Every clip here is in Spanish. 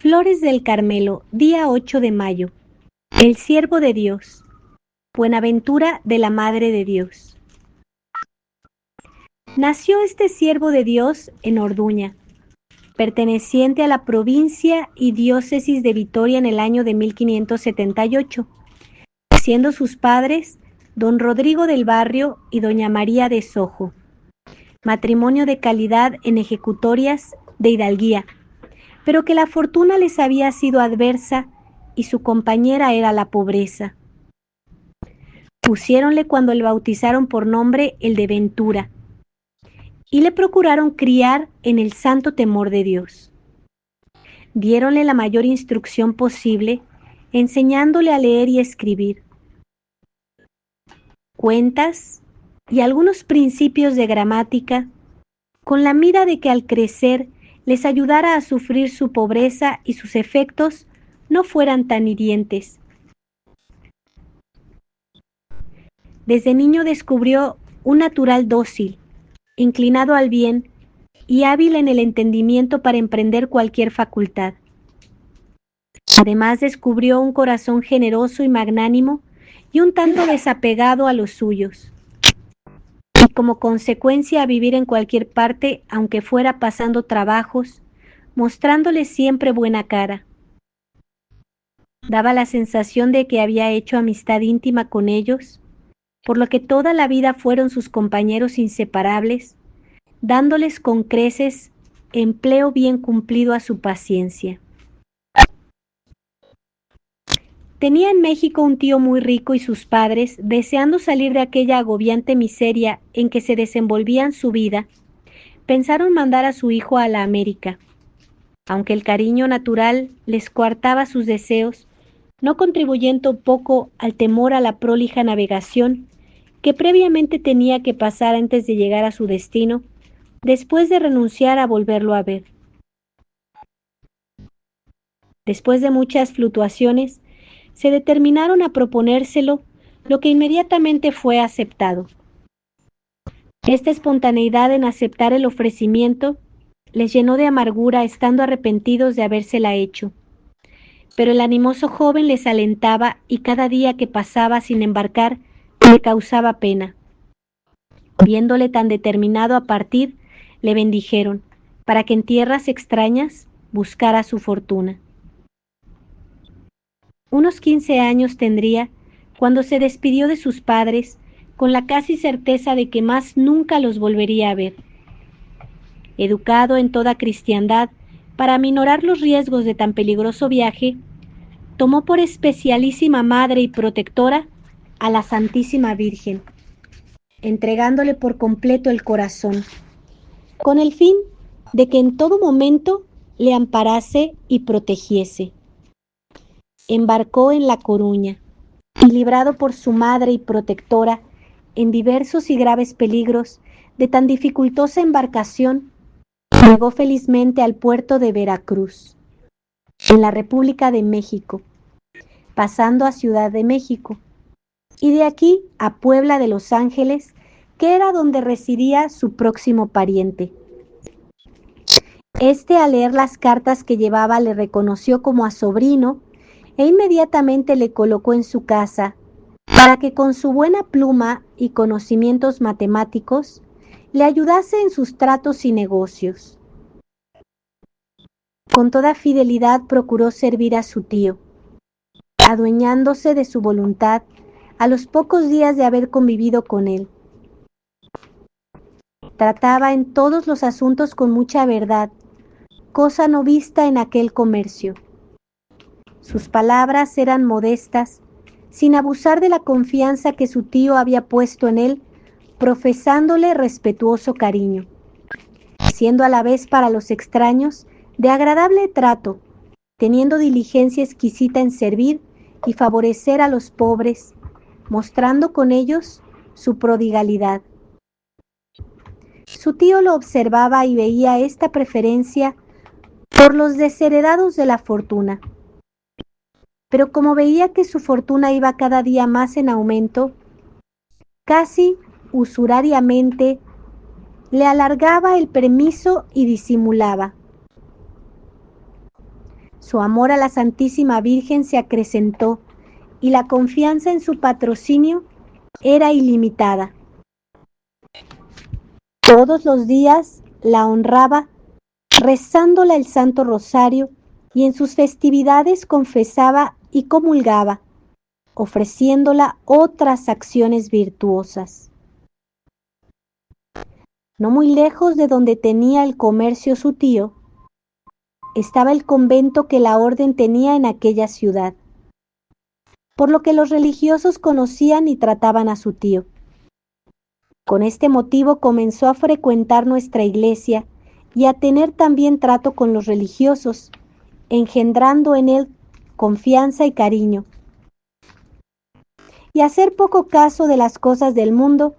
Flores del Carmelo, día 8 de mayo. El siervo de Dios. Buenaventura de la Madre de Dios. Nació este siervo de Dios en Orduña, perteneciente a la provincia y diócesis de Vitoria en el año de 1578, siendo sus padres don Rodrigo del Barrio y doña María de Sojo, matrimonio de calidad en ejecutorias de hidalguía, pero que la fortuna les había sido adversa y su compañera era la pobreza. Pusiéronle cuando le bautizaron por nombre el de Ventura, y le procuraron criar en el santo temor de Dios. Diéronle la mayor instrucción posible, enseñándole a leer y escribir, cuentas y algunos principios de gramática, con la mira de que al crecer les ayudara a sufrir su pobreza y sus efectos no fueran tan hirientes. Desde niño descubrió un natural dócil, inclinado al bien y hábil en el entendimiento para emprender cualquier facultad. Además descubrió un corazón generoso y magnánimo y un tanto desapegado a los suyos. Y como consecuencia a vivir en cualquier parte, aunque fuera pasando trabajos, mostrándoles siempre buena cara. Daba la sensación de que había hecho amistad íntima con ellos, por lo que toda la vida fueron sus compañeros inseparables, dándoles con creces empleo bien cumplido a su paciencia. Tenía en México un tío muy rico y sus padres, deseando salir de aquella agobiante miseria en que se desenvolvían su vida, pensaron mandar a su hijo a la América. Aunque el cariño natural les coartaba sus deseos, no contribuyendo poco al temor a la prolija navegación que previamente tenía que pasar antes de llegar a su destino, después de renunciar a volverlo a ver. Después de muchas fluctuaciones, se determinaron a proponérselo, lo que inmediatamente fue aceptado. Esta espontaneidad en aceptar el ofrecimiento les llenó de amargura, estando arrepentidos de habérsela hecho. Pero el animoso joven les alentaba y cada día que pasaba sin embarcar le causaba pena. Viéndole tan determinado a partir, le bendijeron, para que en tierras extrañas buscara su fortuna. Unos 15 años tendría cuando se despidió de sus padres, con la casi certeza de que más nunca los volvería a ver. Educado en toda cristiandad, para aminorar los riesgos de tan peligroso viaje, tomó por especialísima madre y protectora a la Santísima Virgen, entregándole por completo el corazón, con el fin de que en todo momento le amparase y protegiese. Embarcó en La Coruña, y librado por su madre y protectora en diversos y graves peligros de tan dificultosa embarcación, llegó felizmente al puerto de Veracruz, en la República de México, pasando a Ciudad de México, y de aquí a Puebla de Los Ángeles, que era donde residía su próximo pariente. Este, al leer las cartas que llevaba, le reconoció como a sobrino e inmediatamente le colocó en su casa para que con su buena pluma y conocimientos matemáticos le ayudase en sus tratos y negocios. Con toda fidelidad procuró servir a su tío, adueñándose de su voluntad a los pocos días de haber convivido con él. Trataba en todos los asuntos con mucha verdad, cosa no vista en aquel comercio. Sus palabras eran modestas, sin abusar de la confianza que su tío había puesto en él, profesándole respetuoso cariño, siendo a la vez para los extraños de agradable trato, teniendo diligencia exquisita en servir y favorecer a los pobres, mostrando con ellos su prodigalidad. Su tío lo observaba y veía esta preferencia por los desheredados de la fortuna. Pero como veía que su fortuna iba cada día más en aumento, casi usurariamente le alargaba el permiso y disimulaba. Su amor a la Santísima Virgen se acrecentó y la confianza en su patrocinio era ilimitada. Todos los días la honraba rezándola el Santo Rosario y en sus festividades confesaba y comulgaba, ofreciéndola otras acciones virtuosas. No muy lejos de donde tenía el comercio su tío, estaba el convento que la orden tenía en aquella ciudad, por lo que los religiosos conocían y trataban a su tío. Con este motivo comenzó a frecuentar nuestra iglesia y a tener también trato con los religiosos, engendrando en él confianza y cariño, y hacer poco caso de las cosas del mundo,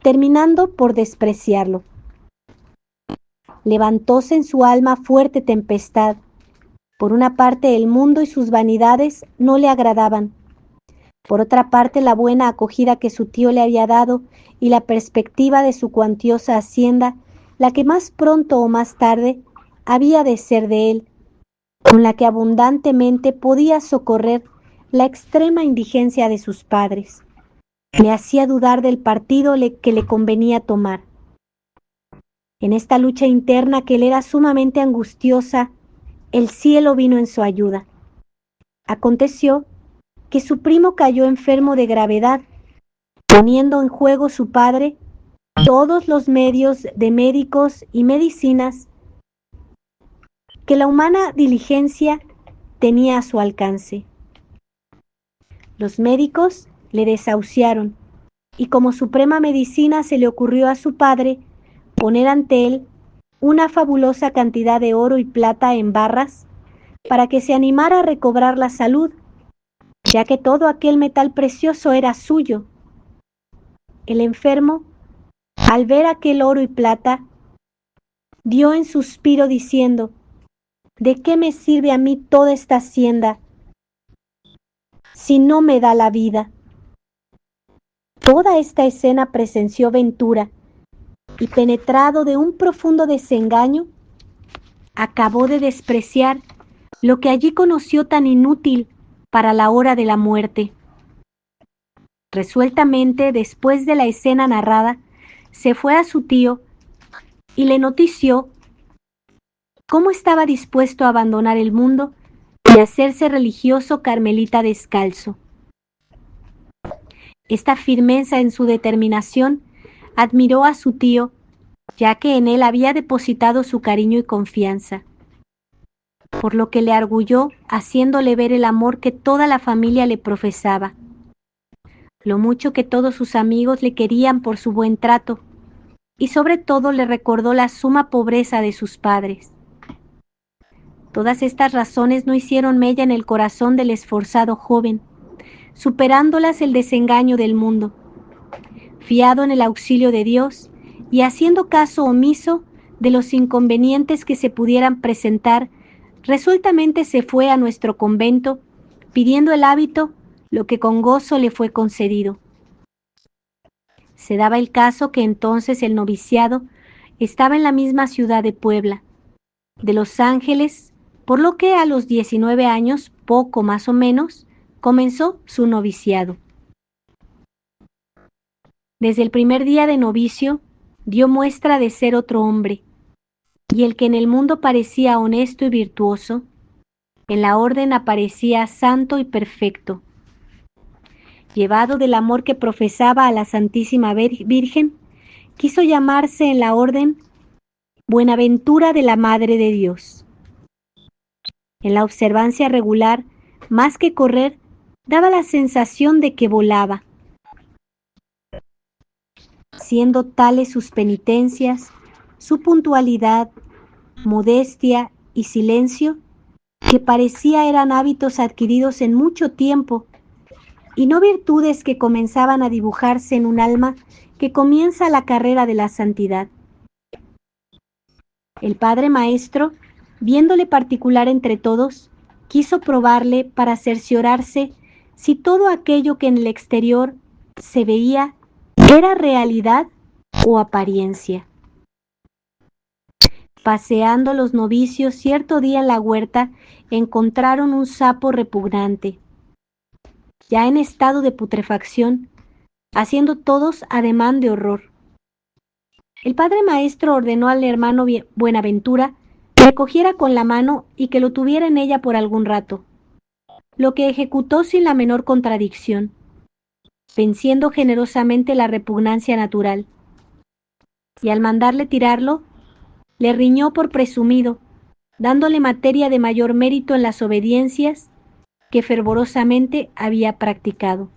terminando por despreciarlo. Levantóse en su alma fuerte tempestad. Por una parte, el mundo y sus vanidades no le agradaban. Por otra parte, la buena acogida que su tío le había dado y la perspectiva de su cuantiosa hacienda, la que más pronto o más tarde había de ser de él, con la que abundantemente podía socorrer la extrema indigencia de sus padres, le hacía dudar del partido que le convenía tomar. En esta lucha interna que le era sumamente angustiosa, el cielo vino en su ayuda. Aconteció que su primo cayó enfermo de gravedad, poniendo en juego su padre todos los medios de médicos y medicinas que la humana diligencia tenía a su alcance. Los médicos le desahuciaron y como suprema medicina se le ocurrió a su padre poner ante él una fabulosa cantidad de oro y plata en barras para que se animara a recobrar la salud, ya que todo aquel metal precioso era suyo. El enfermo, al ver aquel oro y plata, dio en suspiro diciendo: ¿de qué me sirve a mí toda esta hacienda si no me da la vida? Toda esta escena presenció Ventura y, penetrado de un profundo desengaño, acabó de despreciar lo que allí conoció tan inútil para la hora de la muerte. Resueltamente, después de la escena narrada, se fue a su tío y le notició cómo estaba dispuesto a abandonar el mundo y hacerse religioso carmelita descalzo. Esta firmeza en su determinación admiró a su tío, ya que en él había depositado su cariño y confianza, por lo que le arguyó haciéndole ver el amor que toda la familia le profesaba, lo mucho que todos sus amigos le querían por su buen trato, y sobre todo le recordó la suma pobreza de sus padres. Todas estas razones no hicieron mella en el corazón del esforzado joven, superándolas el desengaño del mundo. Fiado en el auxilio de Dios y haciendo caso omiso de los inconvenientes que se pudieran presentar, resueltamente se fue a nuestro convento, pidiendo el hábito, lo que con gozo le fue concedido. Se daba el caso que entonces el noviciado estaba en la misma ciudad de Puebla, de Los Ángeles, por lo que a los 19 años, poco más o menos, comenzó su noviciado. Desde el primer día de novicio, dio muestra de ser otro hombre, y el que en el mundo parecía honesto y virtuoso, en la orden aparecía santo y perfecto. Llevado del amor que profesaba a la Santísima Virgen, quiso llamarse en la orden Buenaventura de la Madre de Dios. En la observancia regular, más que correr, daba la sensación de que volaba. Siendo tales sus penitencias, su puntualidad, modestia y silencio, que parecía eran hábitos adquiridos en mucho tiempo, y no virtudes que comenzaban a dibujarse en un alma que comienza la carrera de la santidad. El Padre Maestro, viéndole particular entre todos, quiso probarle para cerciorarse si todo aquello que en el exterior se veía era realidad o apariencia. Paseando los novicios cierto día en la huerta, encontraron un sapo repugnante, ya en estado de putrefacción, haciendo todos ademán de horror. El padre maestro ordenó al hermano Buenaventura que le cogiera con la mano y que lo tuviera en ella por algún rato, lo que ejecutó sin la menor contradicción, venciendo generosamente la repugnancia natural, y al mandarle tirarlo, le riñó por presumido, dándole materia de mayor mérito en las obediencias que fervorosamente había practicado.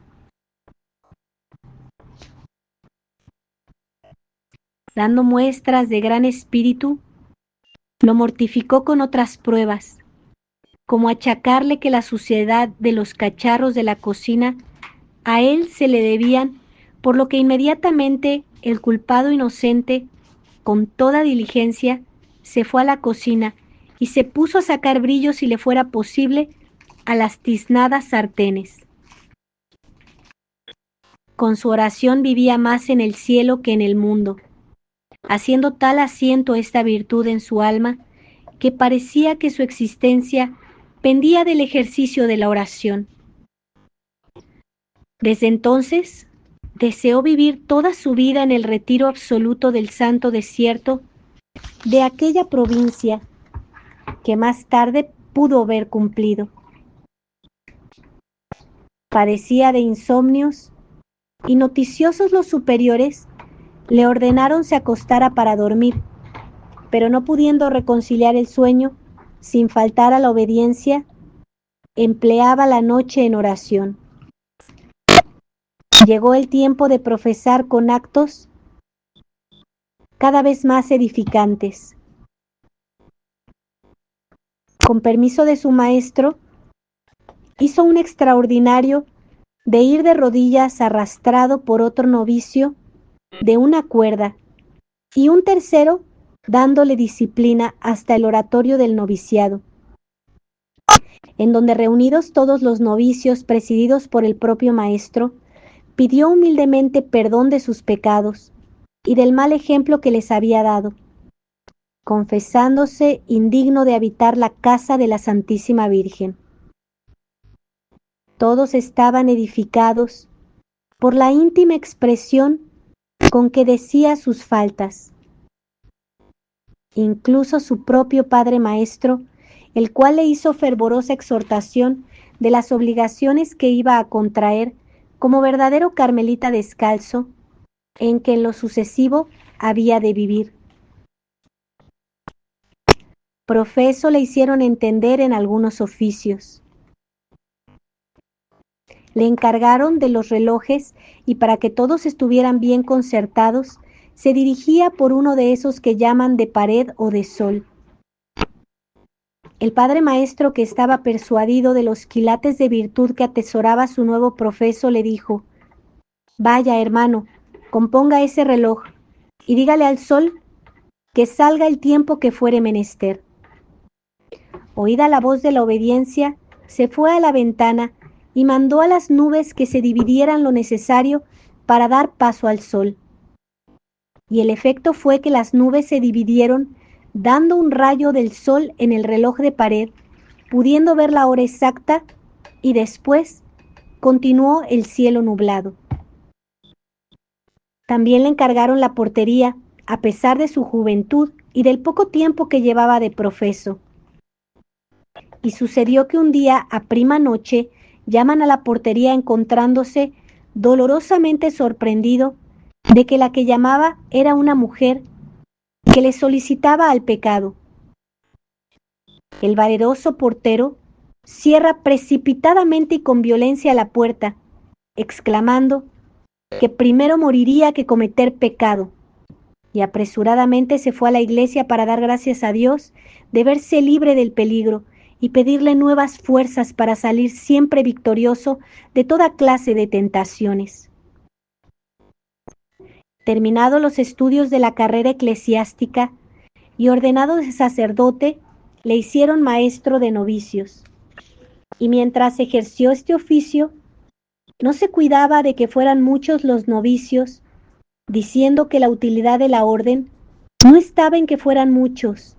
Dando muestras de gran espíritu, lo mortificó con otras pruebas, como achacarle que la suciedad de los cacharros de la cocina a él se le debían, por lo que inmediatamente el culpado inocente, con toda diligencia, se fue a la cocina y se puso a sacar brillo si le fuera posible a las tiznadas sartenes. Con su oración vivía más en el cielo que en el mundo, haciendo tal asiento esta virtud en su alma que parecía que su existencia pendía del ejercicio de la oración. Desde entonces, deseó vivir toda su vida en el retiro absoluto del santo desierto de aquella provincia que más tarde pudo haber cumplido. Padecía de insomnios y noticiosos los superiores le ordenaron se acostara para dormir, pero no pudiendo reconciliar el sueño, sin faltar a la obediencia, empleaba la noche en oración. Llegó el tiempo de profesar con actos cada vez más edificantes. Con permiso de su maestro, hizo un extraordinario de ir de rodillas arrastrado por otro novicio de una cuerda, y un tercero dándole disciplina hasta el oratorio del noviciado, en donde reunidos todos los novicios presididos por el propio maestro, pidió humildemente perdón de sus pecados y del mal ejemplo que les había dado, confesándose indigno de habitar la casa de la Santísima Virgen. Todos estaban edificados por la íntima expresión con que decía sus faltas. Incluso su propio padre maestro, el cual le hizo fervorosa exhortación de las obligaciones que iba a contraer como verdadero carmelita descalzo, en que en lo sucesivo había de vivir. Profeso le hicieron entender en algunos oficios. Le encargaron de los relojes y para que todos estuvieran bien concertados, se dirigía por uno de esos que llaman de pared o de sol. El padre maestro, que estaba persuadido de los quilates de virtud que atesoraba su nuevo profeso, le dijo: «Vaya, hermano, componga ese reloj y dígale al sol que salga el tiempo que fuere menester». Oída la voz de la obediencia, se fue a la ventana y mandó a las nubes que se dividieran lo necesario para dar paso al sol. Y el efecto fue que las nubes se dividieron, dando un rayo del sol en el reloj de pared, pudiendo ver la hora exacta, y después continuó el cielo nublado. También le encargaron la portería, a pesar de su juventud y del poco tiempo que llevaba de profeso. Y sucedió que un día, a prima noche, llaman a la portería encontrándose dolorosamente sorprendido de que la que llamaba era una mujer que le solicitaba al pecado. El valeroso portero cierra precipitadamente y con violencia la puerta, exclamando que primero moriría que cometer pecado, y apresuradamente se fue a la iglesia para dar gracias a Dios de verse libre del peligro y pedirle nuevas fuerzas para salir siempre victorioso de toda clase de tentaciones. Terminados los estudios de la carrera eclesiástica y ordenado de sacerdote, le hicieron maestro de novicios. Y mientras ejerció este oficio, no se cuidaba de que fueran muchos los novicios, diciendo que la utilidad de la orden no estaba en que fueran muchos,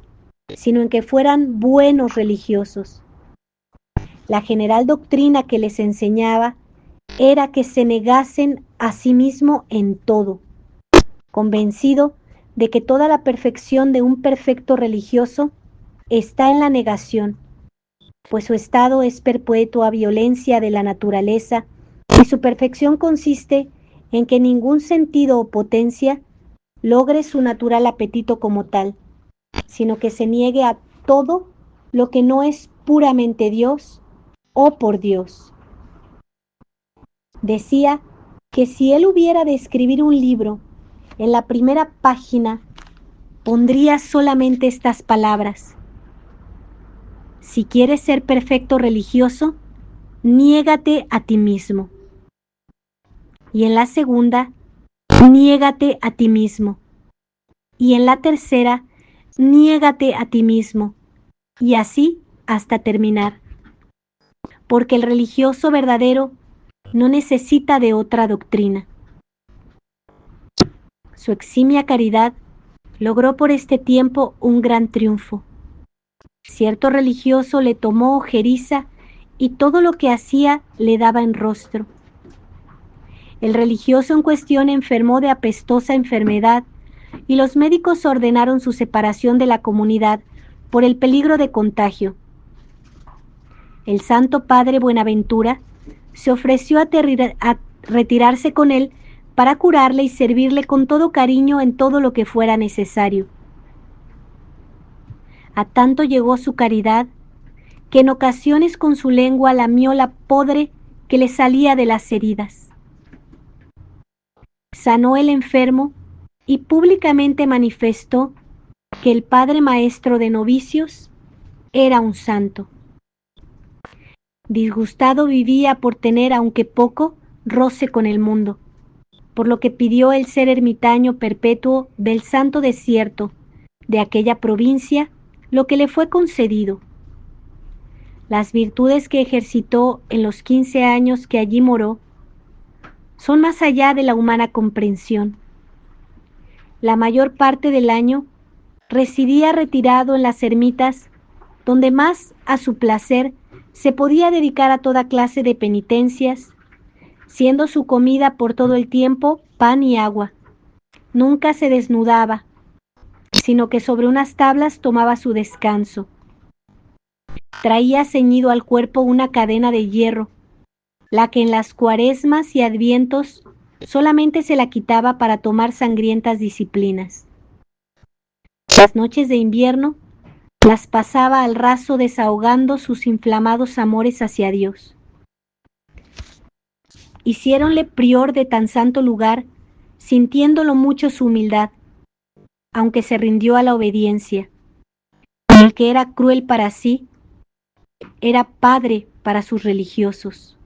sino en que fueran buenos religiosos. La general doctrina que les enseñaba era que se negasen a sí mismo en todo, convencido de que toda la perfección de un perfecto religioso está en la negación, pues su estado es perpetua violencia de la naturaleza y su perfección consiste en que ningún sentido o potencia logre su natural apetito como tal, sino que se niegue a todo lo que no es puramente Dios o por Dios. Decía que si él hubiera de escribir un libro, en la primera página pondría solamente estas palabras: si quieres ser perfecto religioso, niégate a ti mismo. Y en la segunda, niégate a ti mismo. Y en la tercera, niégate a ti mismo. Y así hasta terminar. Porque el religioso verdadero no necesita de otra doctrina. Su eximia caridad logró por este tiempo un gran triunfo. Cierto religioso le tomó ojeriza y todo lo que hacía le daba en rostro. El religioso en cuestión enfermó de apestosa enfermedad y los médicos ordenaron su separación de la comunidad por el peligro de contagio. El Santo Padre Buenaventura se ofreció a retirarse con él para curarle y servirle con todo cariño en todo lo que fuera necesario. A tanto llegó su caridad que en ocasiones con su lengua lamió la podre que le salía de las heridas. Sanó el enfermo y públicamente manifestó que el Padre Maestro de novicios era un santo. Disgustado vivía por tener, aunque poco, roce con el mundo, por lo que pidió el ser ermitaño perpetuo del santo desierto de aquella provincia, lo que le fue concedido. Las virtudes que ejercitó en los 15 años que allí moró son más allá de la humana comprensión. La mayor parte del año residía retirado en las ermitas, donde más a su placer se podía dedicar a toda clase de penitencias, siendo su comida por todo el tiempo pan y agua. Nunca se desnudaba, sino que sobre unas tablas tomaba su descanso. Traía ceñido al cuerpo una cadena de hierro, la que en las cuaresmas y advientos solamente se la quitaba para tomar sangrientas disciplinas. Las noches de invierno las pasaba al raso desahogando sus inflamados amores hacia Dios. Hiciéronle prior de tan santo lugar, sintiéndolo mucho su humildad, aunque se rindió a la obediencia. El que era cruel para sí, era padre para sus religiosos.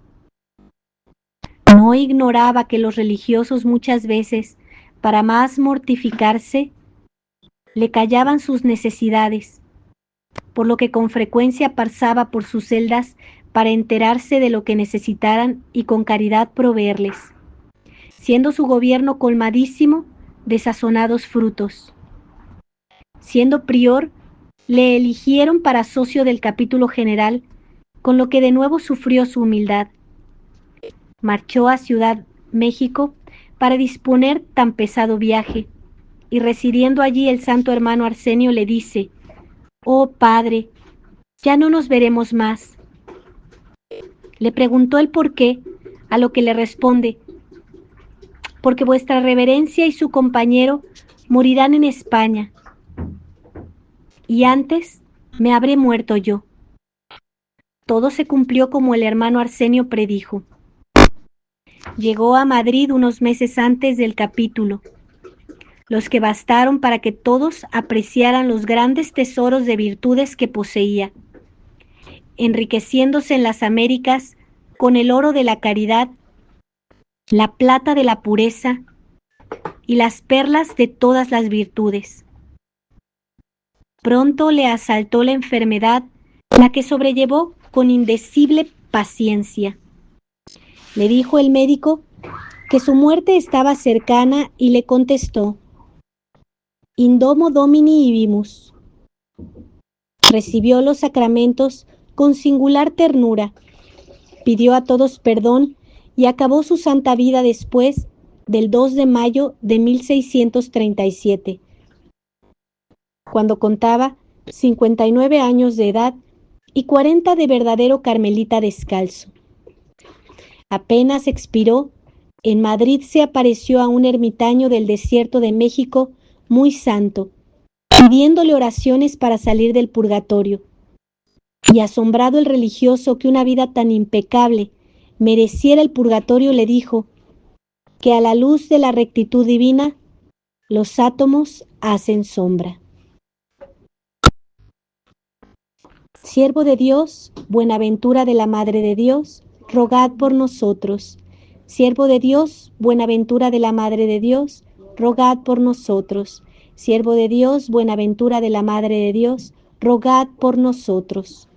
No ignoraba que los religiosos muchas veces, para más mortificarse, le callaban sus necesidades, por lo que con frecuencia pasaba por sus celdas para enterarse de lo que necesitaran y con caridad proveerles, siendo su gobierno colmadísimo de sazonados frutos. Siendo prior, le eligieron para socio del capítulo general, con lo que de nuevo sufrió su humildad. Marchó a Ciudad México para disponer tan pesado viaje, y residiendo allí el santo hermano Arsenio le dice: «Oh Padre, ya no nos veremos más». Le preguntó el por qué, a lo que le responde: «Porque vuestra reverencia y su compañero morirán en España, y antes me habré muerto yo». Todo se cumplió como el hermano Arsenio predijo. Llegó a Madrid unos meses antes del capítulo, los que bastaron para que todos apreciaran los grandes tesoros de virtudes que poseía, enriqueciéndose en las Américas con el oro de la caridad, la plata de la pureza y las perlas de todas las virtudes. Pronto le asaltó la enfermedad, la que sobrellevó con indecible paciencia. Le dijo el médico que su muerte estaba cercana y le contestó: «In domo Domini ibimus». Recibió los sacramentos con singular ternura, pidió a todos perdón y acabó su santa vida después del 2 de mayo de 1637, cuando contaba 59 años de edad y 40 de verdadero carmelita descalzo. Apenas expiró, en Madrid se apareció a un ermitaño del desierto de México muy santo, pidiéndole oraciones para salir del purgatorio. Y asombrado el religioso que una vida tan impecable mereciera el purgatorio, le dijo que a la luz de la rectitud divina los átomos hacen sombra. Siervo de Dios, Buenaventura de la Madre de Dios, rogad por nosotros. Siervo de Dios, Buenaventura de la Madre de Dios, rogad por nosotros. Siervo de Dios, Buenaventura de la Madre de Dios, rogad por nosotros.